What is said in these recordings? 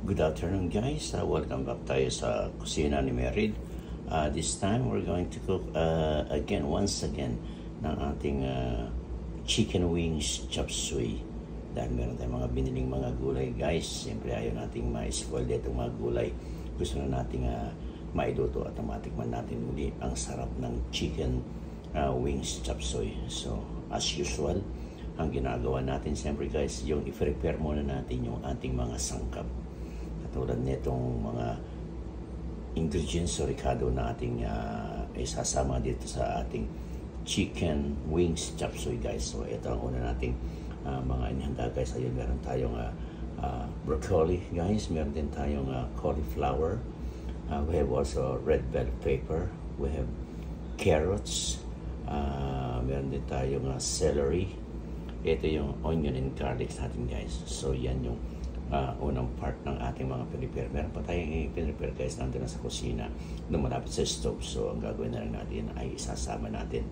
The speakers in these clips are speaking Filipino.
Good afternoon guys, welcome back tayo sa kusina ni Merid. This time we're going to cook once again ng ating chicken wings chop suey. Dahil meron tayong mga biniling mga gulay guys, siyempre ayaw nating ma-spoil dito mga gulay. Gusto na nating mailuto at matikman natin muli ang sarap ng chicken wings chop suey. So as usual, ang ginagawa natin siyempre guys, yung i-prepare muna natin yung ating mga sangkap. Tulad nitong mga ingredients o recado na ating isasama dito sa ating chicken wings chop suey guys. So ito ang una nating mga inihanda guys. Ayun, meron tayong broccoli guys, meron din tayong cauliflower, we have also red bell pepper, we have carrots, meron din tayong celery. Ito yung onion and garlic natin guys. So yan yung unang part ng ating mga prepare. Meron pa tayong prepare guys nandun na sa kusina na malapit sa stove. So ang gagawin na rin natin ay isasama natin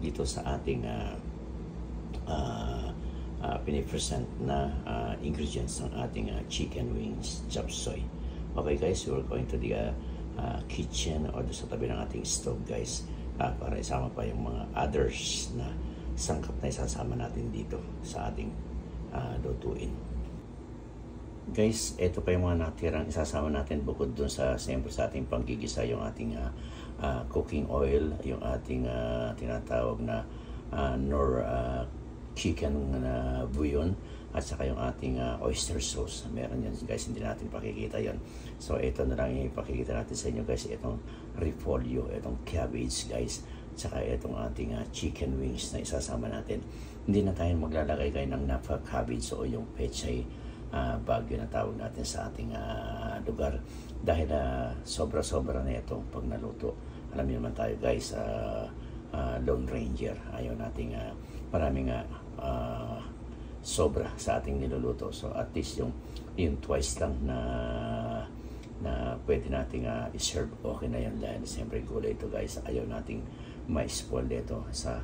dito sa ating pinipresent na ingredients ng ating chicken wings chop suey. Okay guys, we're going to the kitchen o sa tabi ng ating stove guys, para isama pa yung mga others na sangkap na isasama natin dito sa ating lutuin. Guys, ito pa yung mga natirang isasama natin bukod dun sa siyempre sa ating panggigisa, yung ating cooking oil, yung ating tinatawag na nor chicken bouillon, at saka yung ating oyster sauce. Meron yan guys, hindi natin pakikita yon. So ito na lang yung ipakikita natin sa inyo guys, itong repolyo, itong cabbage guys, at saka itong ating chicken wings na isasama natin. Hindi na tayo maglalagay kayo ng napa cabbage o yung pechay bagyo na tawag natin sa ating lugar, dahil sobra-sobra na itong pag naluto. Alam niyo naman tayo guys, Lone Ranger, ayaw nating maraming sobra sa ating niluluto. So at least yung twice lang na pwede nating i-serve, okay na yan. Dahil siyempre gulay ito guys, ayaw nating ma-spoil dito sa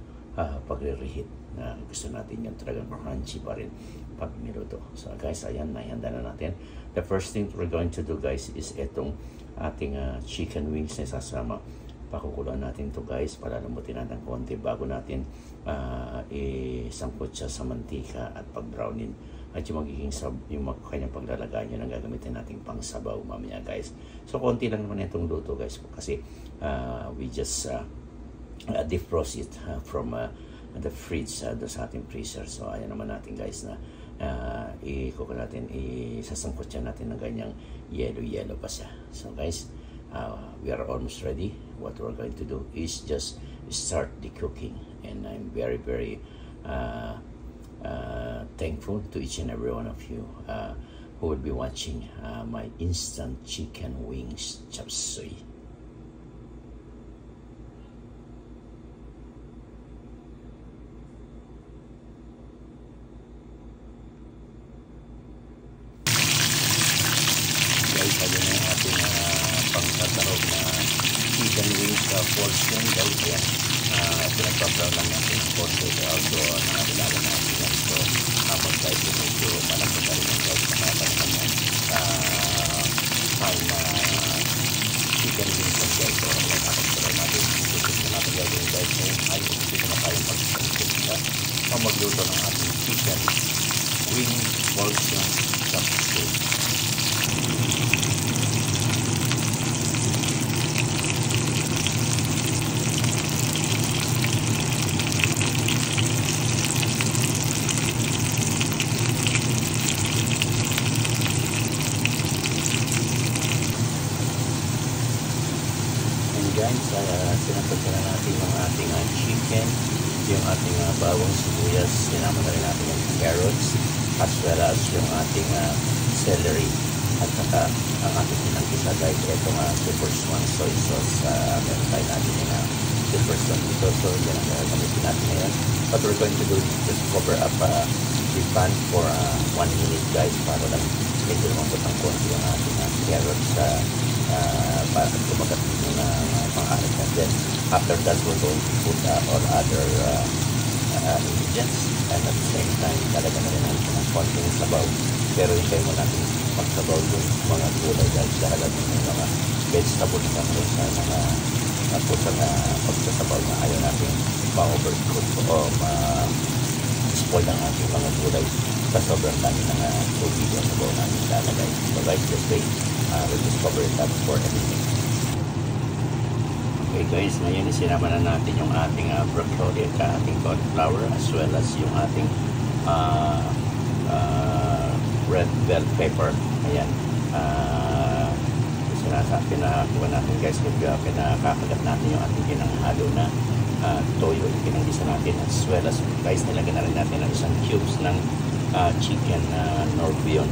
pagre-reheat, na gusto natin yung talagang crunchy pa rin pag niluto. So guys, ayan, naihanda na natin. The first thing we're going to do guys is itong ating chicken wings na sasama. Pakukuloan natin to guys, palalambutin natin konti bago natin isangkot siya sa mantika at pag-brownin. At yung magiging yung kanyang paglalagay yun ang gagamitin natin pang sabaw mamaya guys. So konti lang naman itong luto guys, kasi we just defrost it from the fridge doon sa ating freezer. So ayan naman natin guys na i-cook natin, isasangkot siya natin ng ganyang yellow pa siya. So guys, we are almost ready. What we're going to do is just start the cooking, and I'm very thankful to each and every one of you who will be watching my instant chicken wings chop suey. Chicken wings portion guys, yan pinagpa-brown lang natin ng portion, also nakakilala natin yan. So habang guys medyo malaki na rin guys, nakakalaman yan fine na chicken wings guys. So nakakasarap natin, isusok na natin gagawin guys ngayon ay isusok na tayong magluto ng ating chicken wing portion chop suey. Guys, sinapot na natin yung ating chicken, yung ating bawang sibuyas, sinama na rin natin yung carrots, as well as yung ating celery, at saka ang ating pinagkisa guys, itong Super Swan soy sauce. Meron tayo natin yung Super Swan ito, so yan ang gagamitin natin ngayon. What we're going to do is just cover up the pan for 1 minute guys, para lang medyo lumambot ng konti yung ating carrots para kumagat yung pang-alat. And then after that we're going to put all other ingredients, and at the same time talaga na rin natin ng konting sabaw pero hintay mo natin pagsabaw yung mga gulay dahil yung mga vegetables na sa mga napusa na pagsasabaw na ayaw natin ma-overcook o ma-spoil ang ating mga gulay sa sobrang dami ng tubig o sabaw natin lalagay. So guys, this way, we'll just cover it up for everything. Okay guys, ngayon sinama na natin yung ating broccoli at ating cauliflower as well as yung ating red bell pepper. Ayan. Pinakuha natin guys, pinakakagat natin yung ating pinanghalo na toyo, pinanggisa natin as well as guys, nilagyan na rin natin ng isang cubes ng chicken Norbion.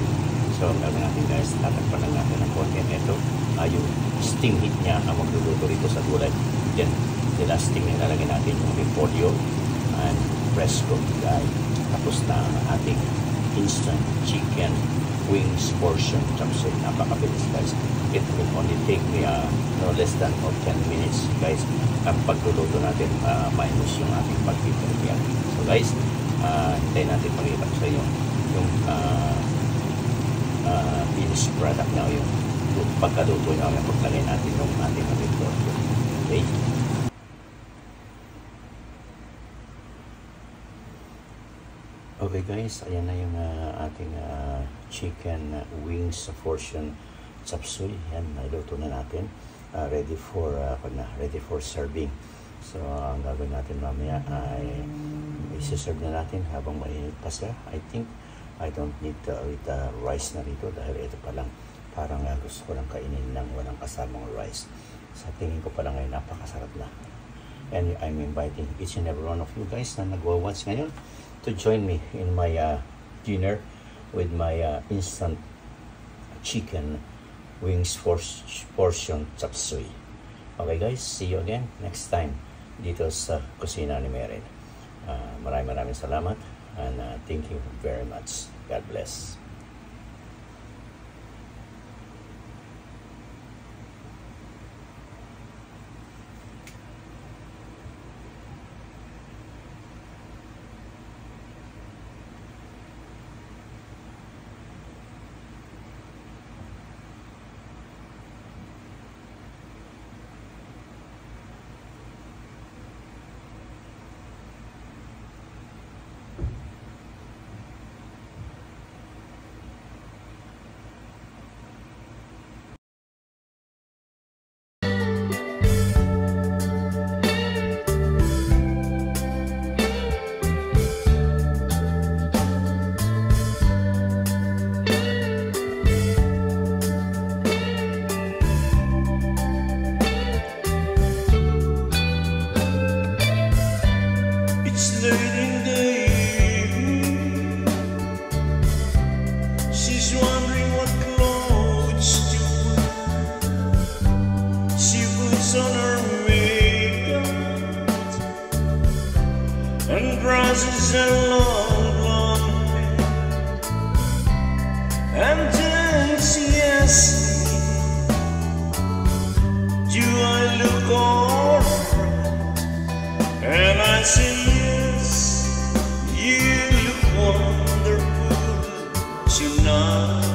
So meron natin guys, tatakpan lang natin ng konti ito. Yung steam heat niya ang magluluto rito sa gulay. Then the last thing nilalagay natin yung repolyo and fresh cooked guy. Tapos na ang ating instant chicken wings portion chop suey. Napakabilis guys. It will only take me no less than 10 minutes guys ang pagluluto natin, minus yung ating pag-prepare. So guys, hintayin natin pakita ko sa inyo yung finished product na yung pagkaluto nyo ang paglagay natin yung ating repolyo. Okay? Okay guys, ayan na yung ating chicken wings portion chop suey. Yan, nailuto na natin. Ready for serving. So, ang gagawin natin mamaya ay isi-serve na natin habang mainit pa siya. I think I don't need to eat rice na rito dahil ito pa lang parang gusto ko lang kainin ng walang kasamang rice. Sa tingin ko pa lang ay napakasarap na. And I'm inviting each and every one of you guys na nagwa-watch ngayon to join me in my dinner with my instant chicken wings portion chop suey. Okay guys, see you again next time dito sa kusina ni Mered. Maraming salamat and thank you very much. God bless. Roses and long hair, and then she asked me, do I look alright? And I said yes, you look wonderful tonight.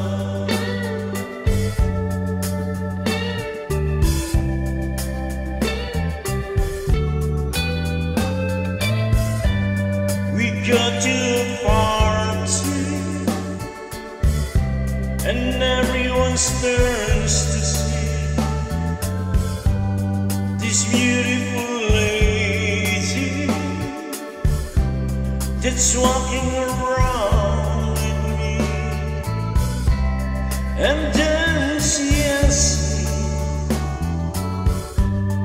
Got to a party, and everyone turns to see this beautiful lady that's walking around with me. And then she asked me,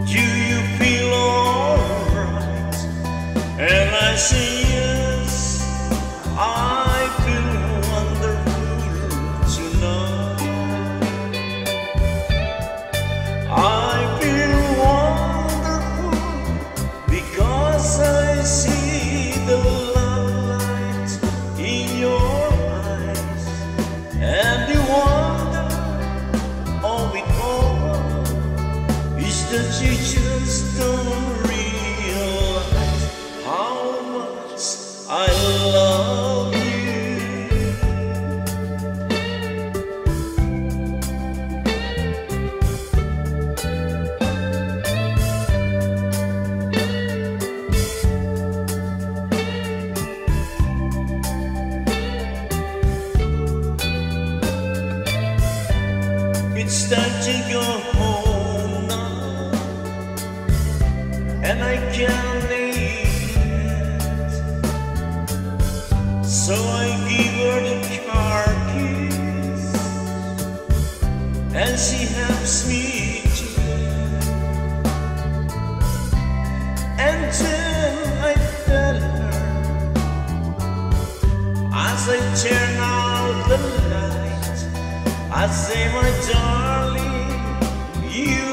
do you feel alright? And I say I feel wonderful tonight. I feel wonderful because I see the light in your eyes, and the wonder of it all is that you just don't realize how much I love you. It's time to go home now, and I can't leave it. So I give her the car keys, and she helps me to bed. And then I fed her as I turn out the light. I say, my darling, you